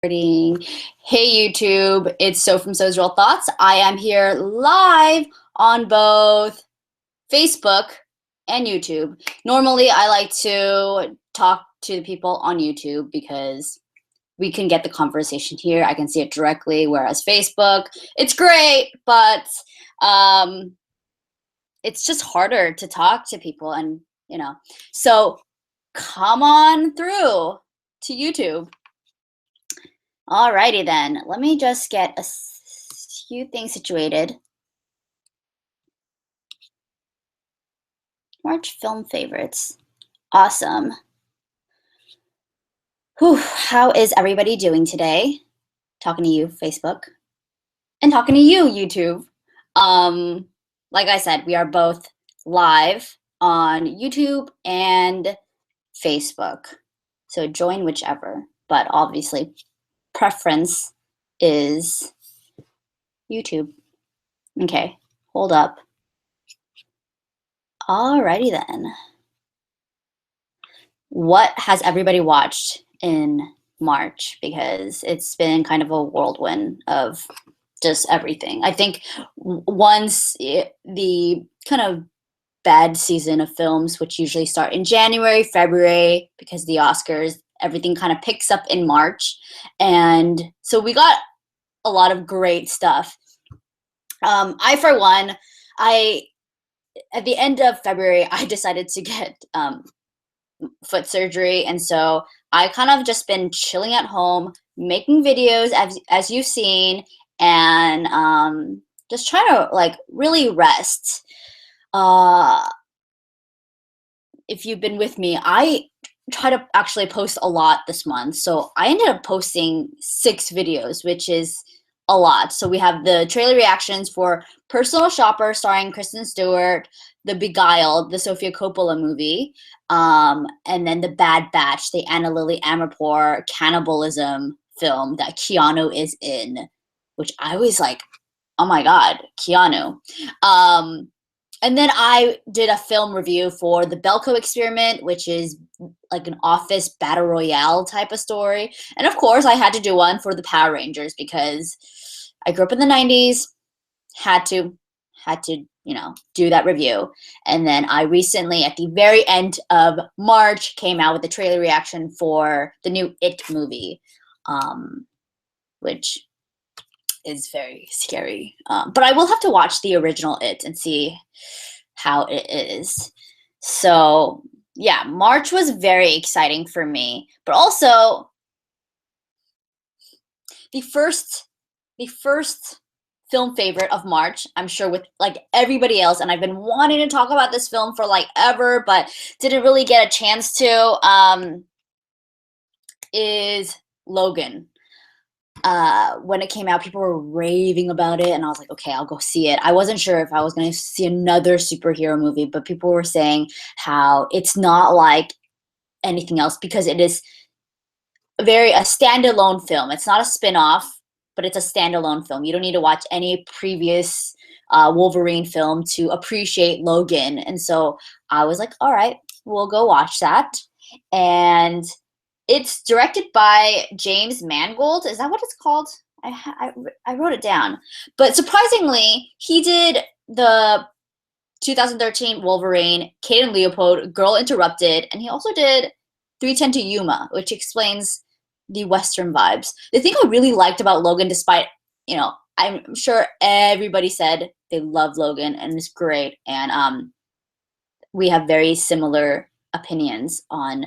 Hey YouTube, it's So from So's Real Thoughts. I am here live on both Facebook and YouTube. Normally, I like to talk to the people on YouTube because we can get the conversation here. I can see it directly, whereas Facebook, it's great, but it's just harder to talk to people and. So come on through to YouTube. Alrighty then, let me just get a few things situated. March film favorites. Awesome. Whew, how is everybody doing today? Talking to you, Facebook. And talking to you, YouTube. Like I said, we are both live on YouTube and Facebook. So join whichever, but obviously preference is YouTube. Okay, hold up. Alrighty then. What has everybody watched in March? Because it's been kind of a whirlwind of just everything. I think once the kind of bad season of films, which usually start in January, February, because the Oscars, everything kind of picks up in March. And so we got a lot of great stuff. I, for one, at the end of February, I decided to get foot surgery. And so I kind of just been chilling at home, making videos as you've seen, and just trying to like really rest. If you've been with me, I try to actually post a lot this month. So I ended up posting 6 videos, which is a lot. So we have the trailer reactions for Personal Shopper starring Kristen Stewart, The Beguiled, the Sofia Coppola movie, and then The Bad Batch, the Anna Lily Amirpour cannibalism film that Keanu is in, which I was like, oh my God, Keanu. And then I did a film review for The Belko Experiment, which is like an office battle royale type of story. And of course, I had to do one for the Power Rangers because I grew up in the 90s, had to, do that review. And then I recently, at the very end of March, came out with the trailer reaction for the new It movie, which is very scary. But I will have to watch the original It and see how it is. So yeah, March was very exciting for me. But also the first film favorite of March, I'm sure with like everybody else, and I've been wanting to talk about this film for like ever, but didn't really get a chance to, is Logan. When it came out, people were raving about it, and I was like, okay, I'll go see it. I wasn't sure if I was going to see another superhero movie, but people were saying how it's not like anything else because it is a standalone film. It's not a spin-off, but it's a standalone film. You don't need to watch any previous Wolverine film to appreciate Logan. And so I was like, all right, we'll go watch that. And it's directed by James Mangold. Is that what it's called? I wrote it down. But surprisingly, he did the 2013 Wolverine, Kate and Leopold, Girl Interrupted, and he also did 3:10 to Yuma, which explains the Western vibes. The thing I really liked about Logan, despite, I'm sure everybody said they love Logan and it's great, and we have very similar opinions on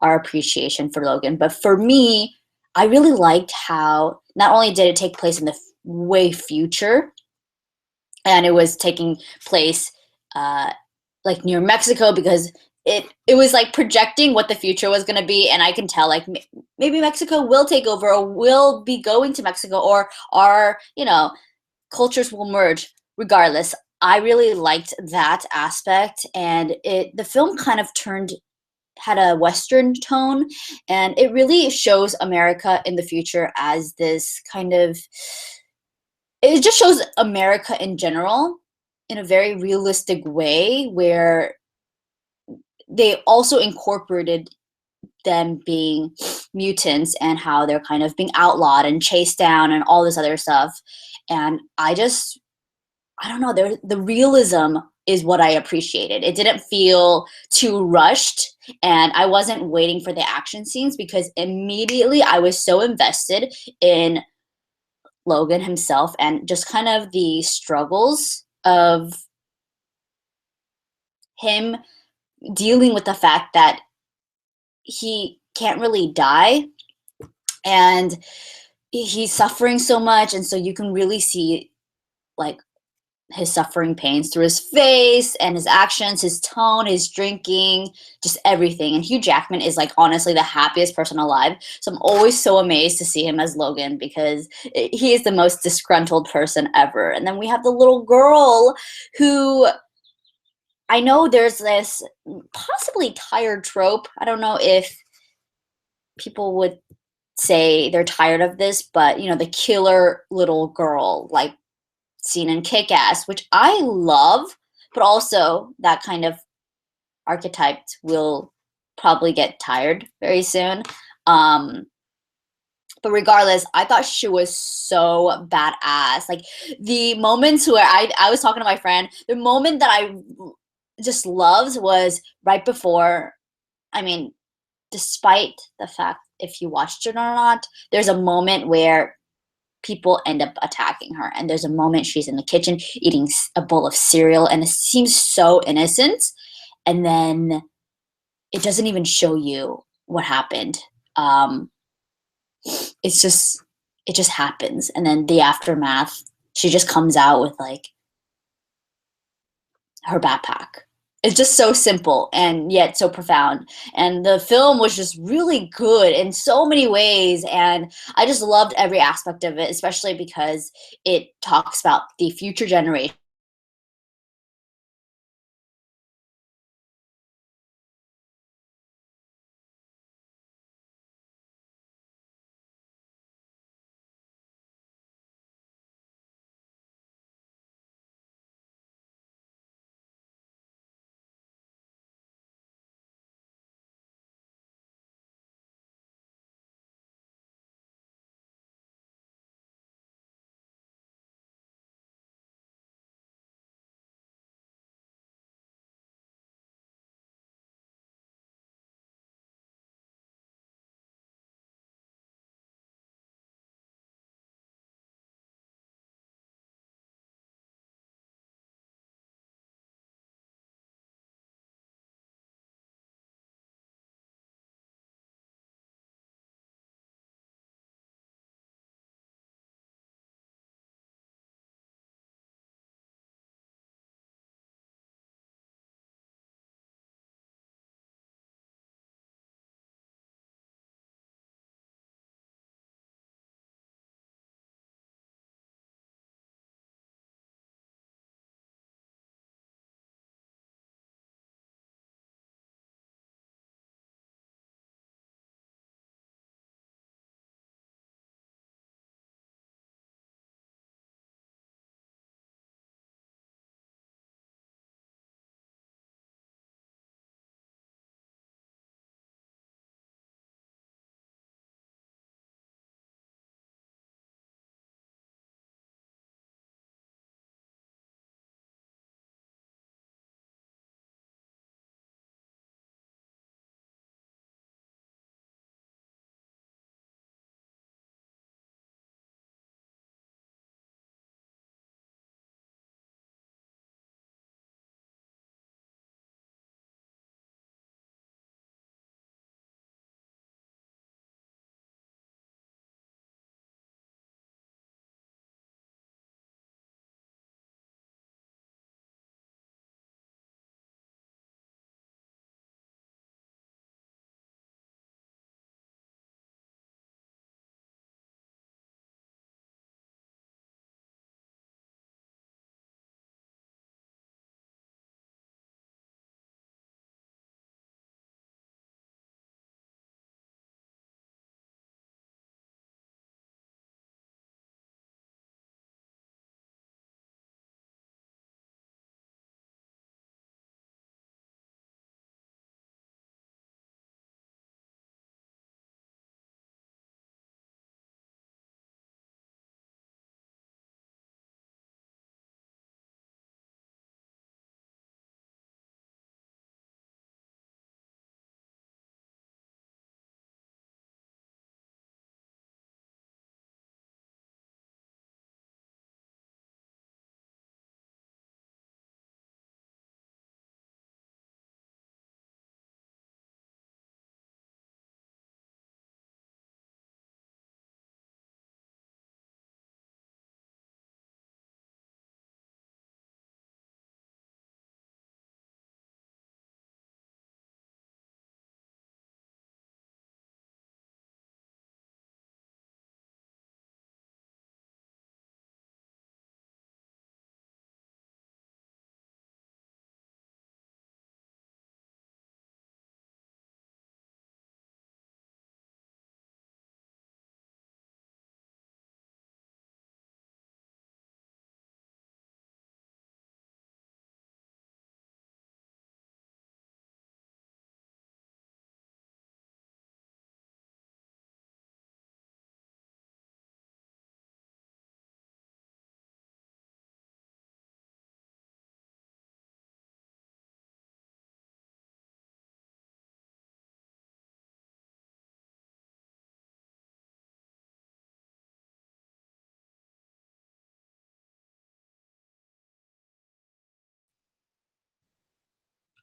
our appreciation for Logan. But for me, I really liked how not only did it take place in the way future, and it was taking place like near Mexico because it was like projecting what the future was going to be, and I can tell like maybe Mexico will take over or will be going to Mexico, or our cultures will merge. Regardless, I really liked that aspect, and the film kind of had a Western tone, and it really shows America in the future as this kind of, it just shows America in general in a very realistic way, where they also incorporated them being mutants and how they're kind of being outlawed and chased down and all this other stuff. And I don't know, the realism is what I appreciated. It didn't feel too rushed, and I wasn't waiting for the action scenes because immediately I was so invested in Logan himself and just kind of the struggles of him dealing with the fact that he can't really die and he's suffering so much, and so you can really see like his suffering pains through his face and his actions, his tone, his drinking, just everything. And Hugh Jackman is like honestly the happiest person alive. So I'm always so amazed to see him as Logan because he is the most disgruntled person ever. And then we have the little girl who, I know there's this possibly tired trope. I don't know if people would say they're tired of this, but you know, the killer little girl, like seen in Kick-Ass, which I love, but also that kind of archetype will probably get tired very soon. Um, but regardless, I thought she was so badass. Like the moments where I was talking to my friend, the moment that I just loved was right before, I mean, despite the fact if you watched it or not, there's a moment where people end up attacking her. And there's a moment she's in the kitchen eating a bowl of cereal, and it seems so innocent. And then it doesn't even show you what happened. Um, it's just, it just happens. And then the aftermath, she just comes out with like her backpack. It's just so simple and yet so profound. And the film was just really good in so many ways. And I just loved every aspect of it, especially because it talks about the future generation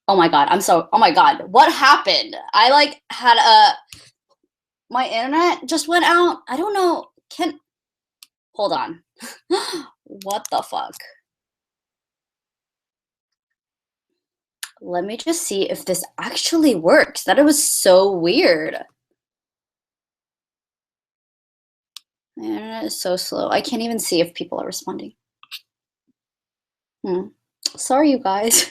Oh my god, oh my god, what happened? I like had my internet just went out. I don't know, hold on. What the fuck? Let me just see if this actually works. That it was so weird. My internet is so slow. I can't even see if people are responding. Sorry, you guys.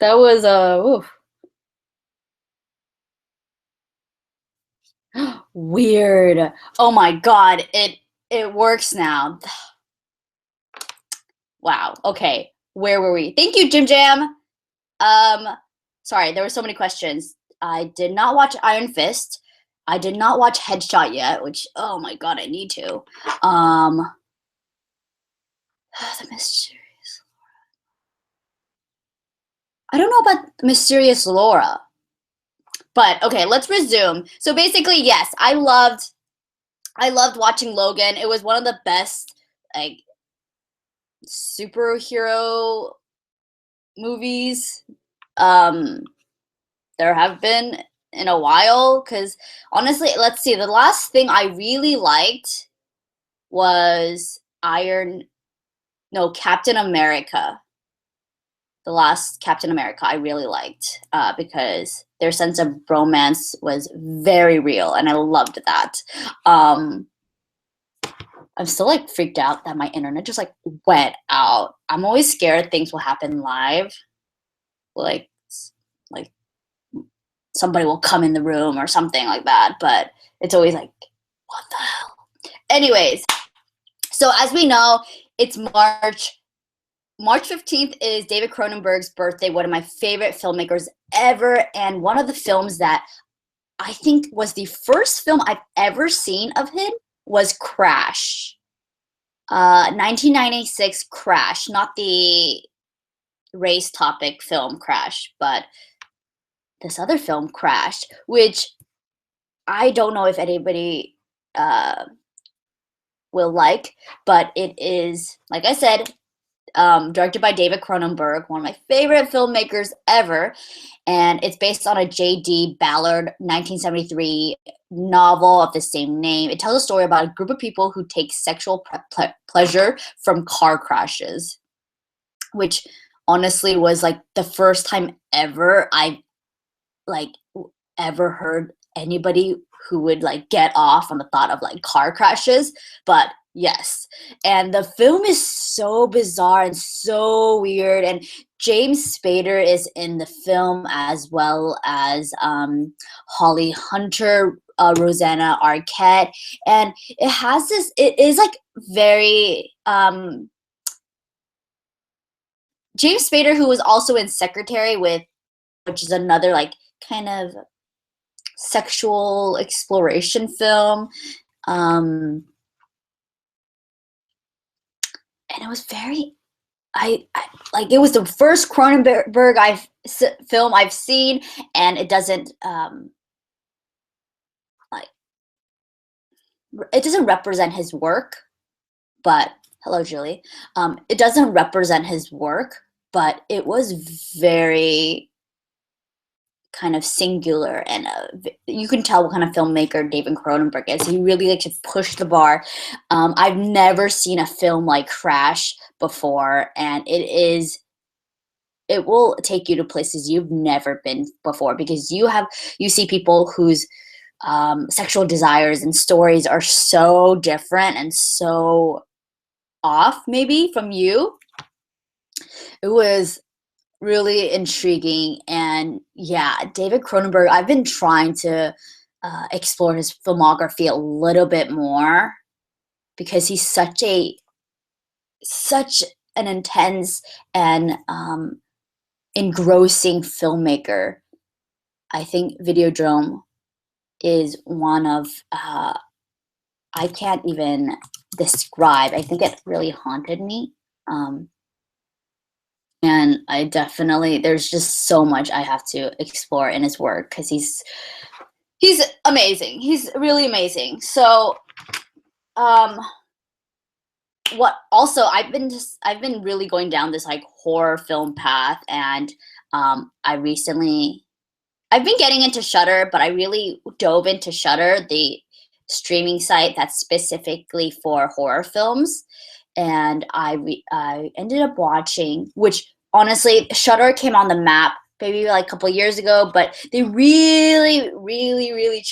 That was oof. Weird. Oh my god, it works now. Wow. Okay. Where were we? Thank you, Jim Jam. Sorry, there were so many questions. I did not watch Iron Fist. I did not watch Headshot yet, which, oh my god, I need to. The Mysterious Laura. I don't know about Mysterious Laura. But okay, let's resume. So basically, yes, I loved watching Logan. It was one of the best like superhero movies there have been in a while, because honestly, let's see, the last thing I really liked was Captain America. The last Captain America I really liked, because their sense of romance was very real, and I loved that. I'm still like freaked out that my internet just like went out. I'm always scared things will happen live, like somebody will come in the room or something like that. But it's always like, what the hell? Anyways, so as we know, it's March 15th is David Cronenberg's birthday, one of my favorite filmmakers ever, and one of the films that I think was the first film I've ever seen of him was Crash. 1996 Crash, not the race topic film Crash, but this other film Crash, which I don't know if anybody will like, but it is, like I said, directed by David Cronenberg, one of my favorite filmmakers ever, and it's based on a J.D. Ballard 1973 novel of the same name. It tells a story about a group of people who take sexual pleasure from car crashes, which honestly was like the first time ever I like ever heard anybody who would like get off on the thought of like car crashes. But yes, and the film is so bizarre and so weird, and James Spader is in the film, as well as Holly Hunter, Rosanna Arquette, and it is like very James Spader, who was also in Secretary, which is another like kind of sexual exploration film, and it was very I like, it was the first Cronenberg film I've seen, and it doesn't like it doesn't represent his work, but hello Julie. It doesn't represent his work, but it was very kind of singular, and you can tell what kind of filmmaker David Cronenberg is. He really likes to push the bar. I've never seen a film like Crash before, and it will take you to places you've never been before, because you see people whose sexual desires and stories are so different and so off maybe from you. It was really intriguing. And yeah, David Cronenberg, I've been trying to explore his filmography a little bit more, because he's such an intense and engrossing filmmaker. I think Videodrome is one of I can't even describe. I think it really haunted me. And I definitely, there's just so much I have to explore in his work, because he's amazing. He's really amazing. So, what also I've been really going down this like horror film path, and I've been getting into Shudder, but I really dove into Shudder, the streaming site that's specifically for horror films. And I ended up watching, which honestly, Shudder came on the map maybe like a couple years ago, but they really, really, really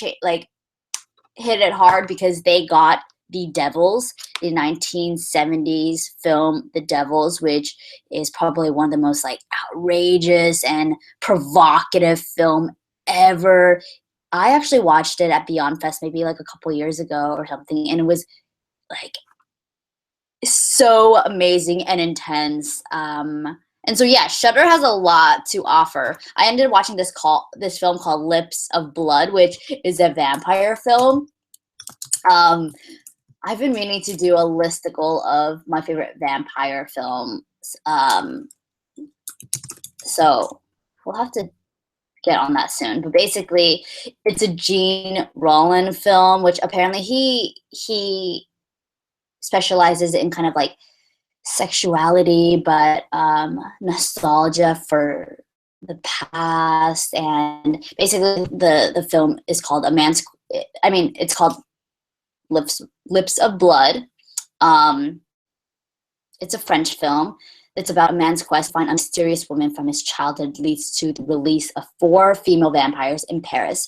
hit it hard because they got The Devils, the 1970s film The Devils, which is probably one of the most like outrageous and provocative film ever. I actually watched it at Beyond Fest maybe like a couple years ago or something, and it was like so amazing and intense. And so yeah, Shudder has a lot to offer. I ended up watching this film called Lips of Blood, which is a vampire film. I've been meaning to do a listicle of my favorite vampire films. So we'll have to get on that soon. But basically, it's a Gene Rollin film, which apparently he specializes in kind of like sexuality, but nostalgia for the past. And basically, the film is called it's called Lips of Blood. It's a French film. It's about a man's quest to find a mysterious woman from his childhood leads to the release of 4 female vampires in Paris.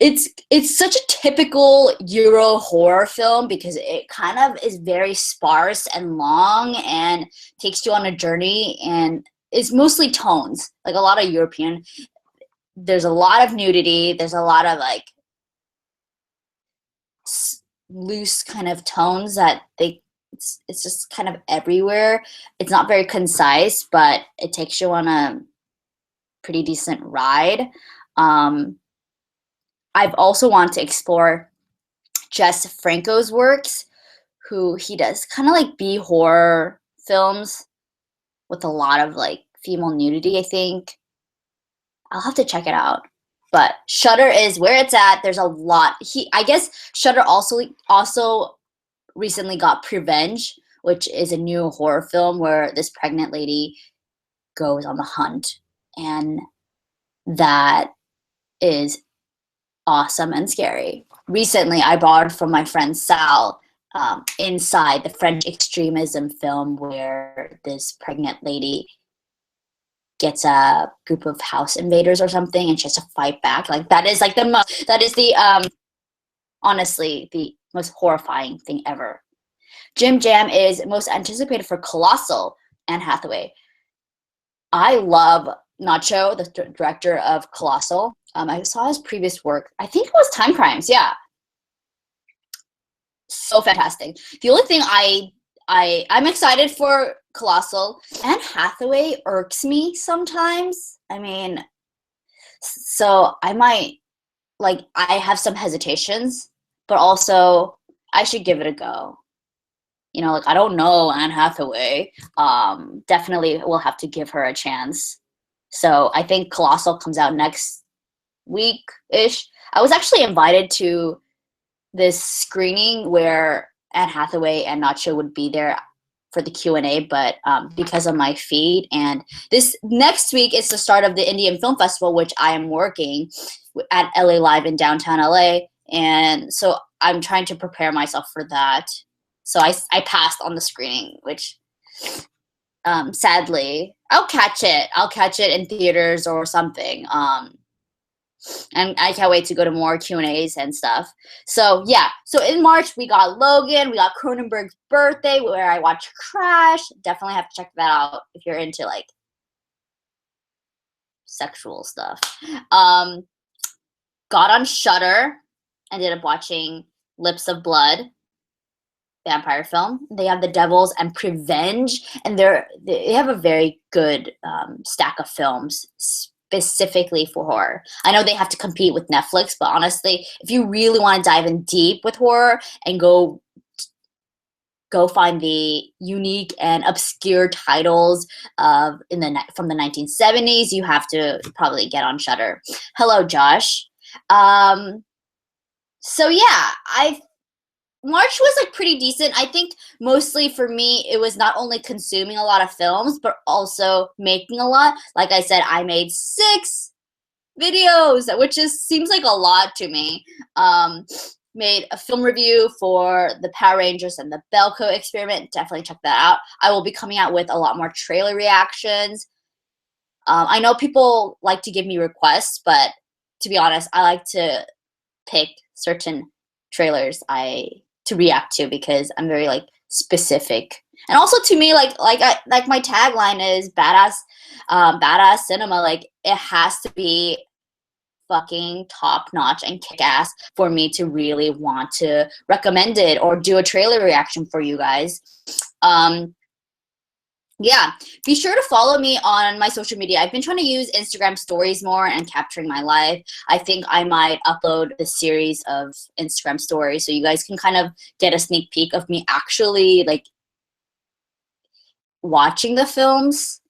It's such a typical Euro horror film because it kind of is very sparse and long and takes you on a journey, and it's mostly tones, like a lot of European. There's a lot of nudity. There's a lot of like loose kind of tones that it's just kind of everywhere. It's not very concise, but it takes you on a pretty decent ride. I've also wanted to explore Jess Franco's works, who he does kind of like B horror films with a lot of like female nudity, I think. I'll have to check it out. But Shudder is where it's at. There's a lot. I guess Shudder also recently got Prevenge, which is a new horror film where this pregnant lady goes on the hunt, and that is awesome and scary. Recently, I borrowed from my friend Sal Inside, the French extremism film where this pregnant lady gets a group of house invaders or something, and she has to fight back. Like that is like honestly the most horrifying thing ever. Jim Jam is most anticipated for CoOoL, Anne Hathaway. I love Nacho, the director of CoOoL. I saw his previous work. I think it was Time Crimes. Yeah, so fantastic. The only thing I'm excited for CoOoL. Anne Hathaway irks me sometimes. I mean, so I might I have some hesitations, but also I should give it a go. You know, like I don't know Anne Hathaway. Definitely will have to give her a chance. So I think CoOoL comes out next week-ish. I was actually invited to this screening where Anne Hathaway and Nacho would be there for the Q&A, but because of my feed, and this next week is the start of the Indian Film Festival, which I am working at LA Live in downtown LA, and so I'm trying to prepare myself for that. So I passed on the screening, which sadly I'll catch it in theaters or something. And I can't wait to go to more Q&As and stuff. So yeah, so in March we got Logan, we got Cronenberg's Birthday, where I watched Crash. Definitely have to check that out if you're into like sexual stuff. Got on Shudder, ended up watching Lips of Blood, vampire film. They have The Devils and Prevenge, and they have a very good stack of films specifically for horror. I know they have to compete with Netflix, but honestly, if you really want to dive in deep with horror and go find the unique and obscure titles from the 1970s, you have to probably get on Shudder. Hello, Josh. So yeah, March was like pretty decent. I think mostly for me, it was not only consuming a lot of films, but also making a lot. Like I said, I made 6 videos, which just seems like a lot to me. Made a film review for the Power Rangers and the Belko experiment. Definitely check that out. I will be coming out with a lot more trailer reactions. I know people like to give me requests, but to be honest, I like to pick certain trailers to react to because I'm very like specific. And also to me, like my tagline is badass cinema. Like it has to be fucking top notch and kick ass for me to really want to recommend it or do a trailer reaction for you guys. Yeah, be sure to follow me on my social media. I've been trying to use Instagram stories more and capturing my life. I think I might upload a series of Instagram stories so you guys can kind of get a sneak peek of me actually like watching the films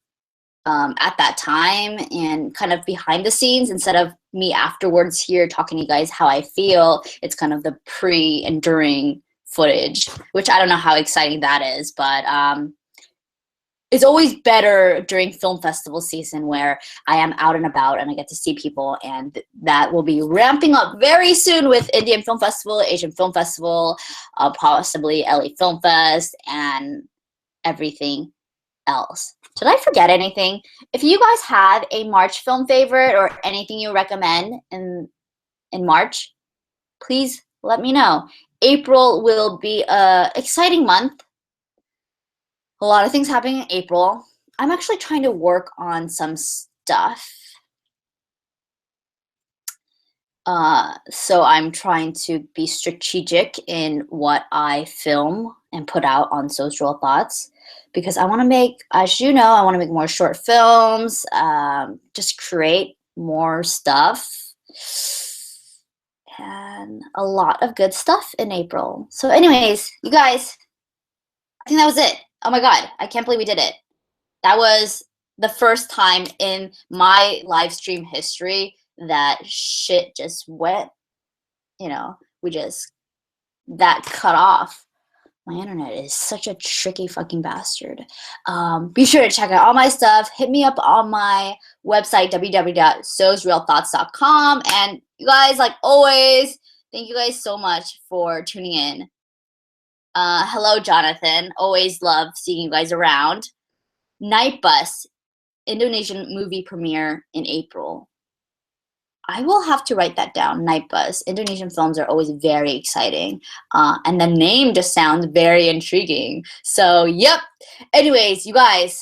at that time and kind of behind the scenes instead of me afterwards here talking to you guys how I feel. It's kind of the pre and during footage, which I don't know how exciting that is, but it's always better during film festival season where I am out and about and I get to see people, and that will be ramping up very soon with Indian Film Festival, Asian Film Festival, possibly LA Film Fest, and everything else. Did I forget anything? If you guys have a March film favorite or anything you recommend in March, please let me know. April will be an exciting month. A lot of things happening in April. I'm actually trying to work on some stuff. So I'm trying to be strategic in what I film and put out on Social Thoughts because I want to make, as you know, I want to make more short films, just create more stuff and a lot of good stuff in April. So anyways, you guys, I think that was it. Oh my God, I can't believe we did it. That was the first time in my live stream history that shit just went, that cut off. My internet is such a tricky fucking bastard. Be sure to check out all my stuff. Hit me up on my website, www.sosrealthoughts.com. And you guys, like always, thank you guys so much for tuning in. Hello, Jonathan. Always love seeing you guys around. Night Bus, Indonesian movie premiere in April. I will have to write that down. Night Bus. Indonesian films are always very exciting. And the name just sounds very intriguing. So, yep. Anyways, you guys,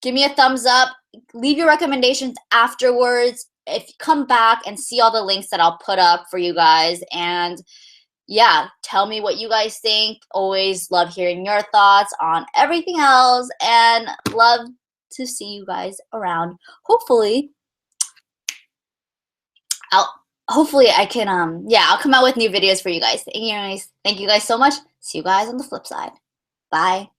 give me a thumbs up. Leave your recommendations afterwards. If you come back and see all the links that I'll put up for you guys. And yeah, tell me what you guys think. Always love hearing your thoughts on everything else and love to see you guys around. Hopefully I can I'll come out with new videos for you guys. Anyways, thank you guys so much. See you guys on the flip side. Bye.